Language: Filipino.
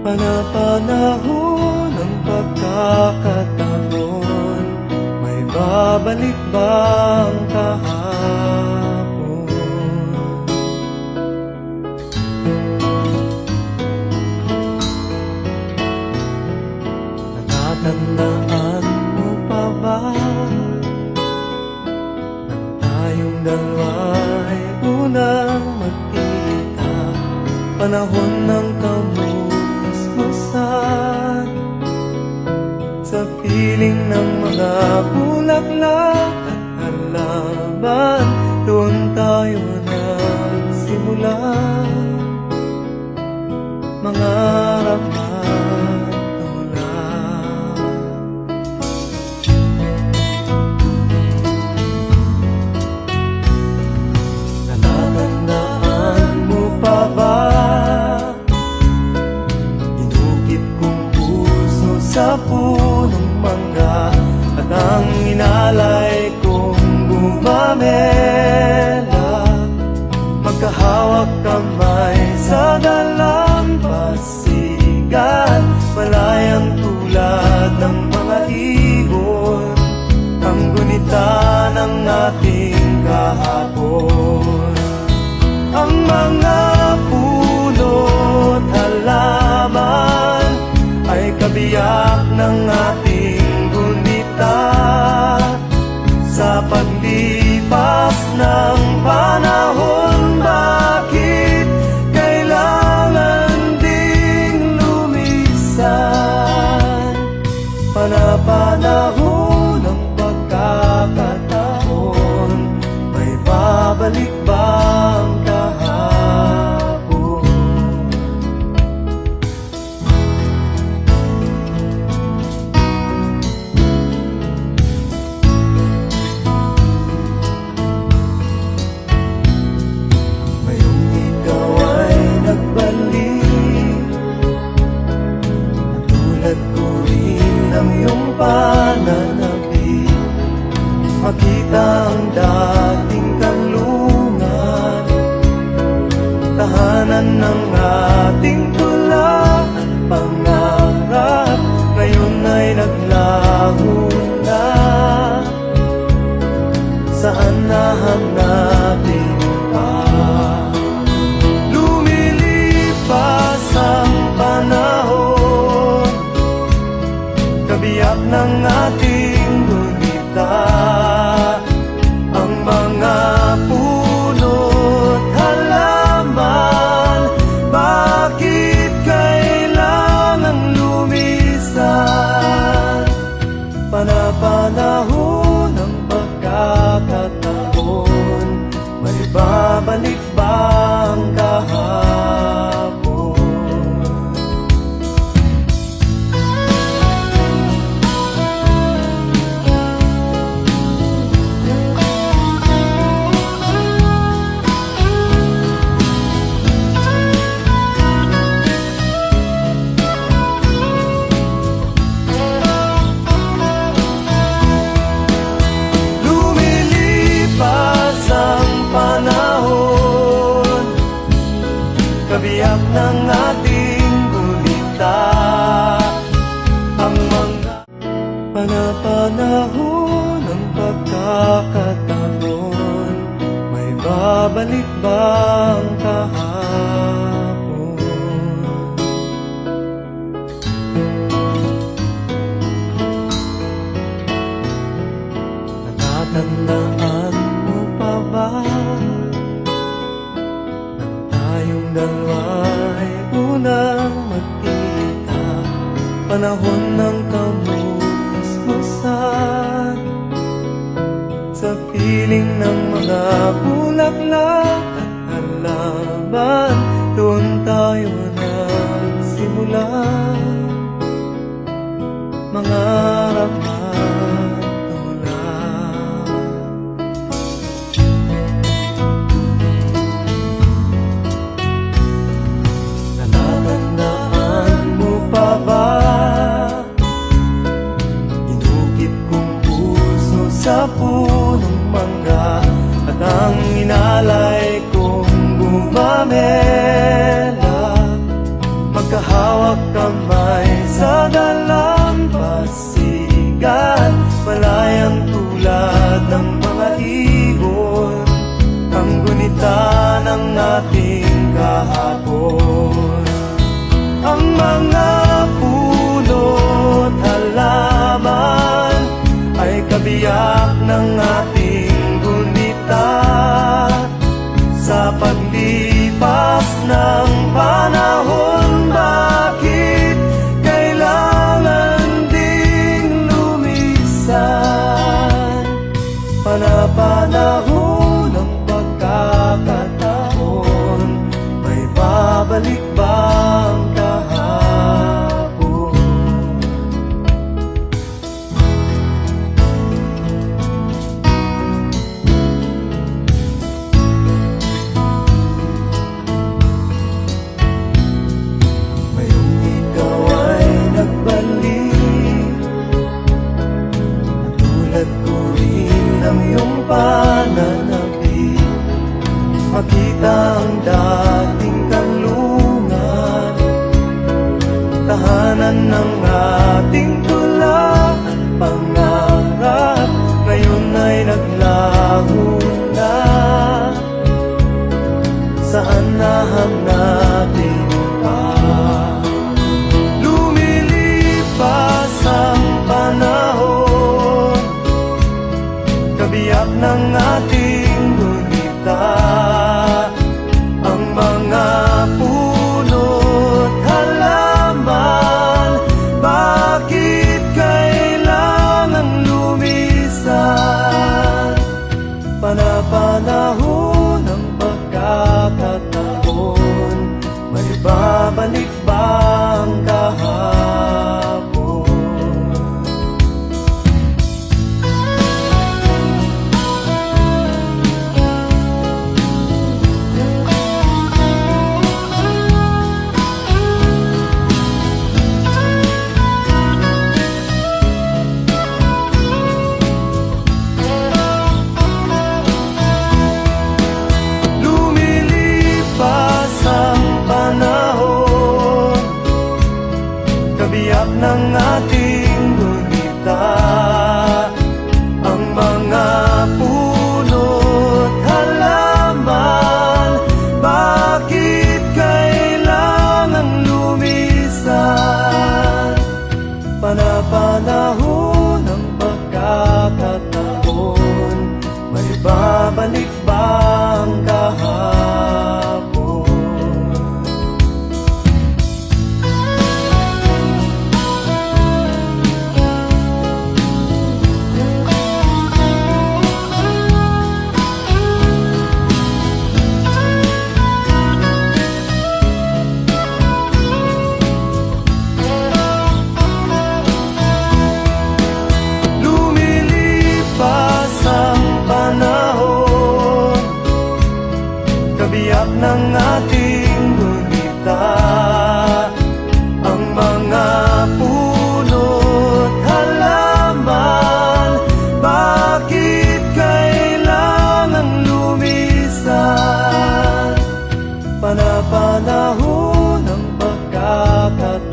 Panapanahon ng pagkakataon, may babalik bang kahapon? Natatandaan mo pa ba nang tayong dalawa'y unang magkita? Panahon ng kamusmusan, sa piling ng mga bulaklak at halaman, doon tayo nagsimula mangarap at tulad. Natatandaan mo pa ba sa punong mangga at ang inalay kong gumamela, magkahawak kamay sa dalampasigan, malayang tulad ng mga ibon, ang gunita ng ating kahapon. Ang mga puno't halaman ay kabiyak ng ating gunita, sa paglipas ng panahon. Bakit kailangan ding lumisan? Panapanahon ng pagkakataon, may babalik bang kahapon? Pananabik, makita ang dating kanlungan, tahanan ng ating tula at pangarap, ngayon ay naglaho na. Saan nahanapin pa? Lumilipas ang panahon, kabiyak ng ating gunita, ang mga puno't halaman. Bakit kailangang lumisan? Panapanahon ng pagkakataon, may babalik bang kahapon? Kabiyak ng ating gunita, ang mga panapanahon ng pagkakataon, may babalik bang kahapon? Natatandaan mo pa ba tayong dalawa'y unang magkita? Panahon ng kamusmusan, sa piling ng mga bulaklak at halaman, doon tayo nagsimula mangarap at tulad. Natatandaan mo pa ba inukit kong puso sa punong mangga at ang inalay kong gumamela, magkahapon hawak kamay sa dalampasigan, malayang tulad ng mga ibon, ang gunita ng ating kahapon. Ang mga puno't halaman ay kabiyak ng ating gunita. Sa paglipas ng panahon, bakit kailangan ding lumisan? Panapanahon ng pagkakataon, may babalik bang kahapon? Ngayong ikaw ay nagbalik, tulad ko rin ng iyong pananabik, makita ang dating kanlungan, tahanan ng ating tula at pangarap, ngayon ay naglaho na. Saan nahanapin pa? Lumilipas ang panahon, kabiyak ng ating gunita. Ang mga puno't halaman, bakit kailangan lumisan? Panapanahon ng pagkakataon, may babalik bang kahapon? Lumilipas ang panahon, kabiyak ng ating gunita. Ang mga puno't halaman, bakit kailangan lumisan? Panapanahon ng pagkakataon, may babalik bang kahapon? Lumilipas ang panahon, kabiyak ng ating gunita. Ang mga puno't halaman, bakit kailangan lumisan? Panapanahon ng pagkakataon,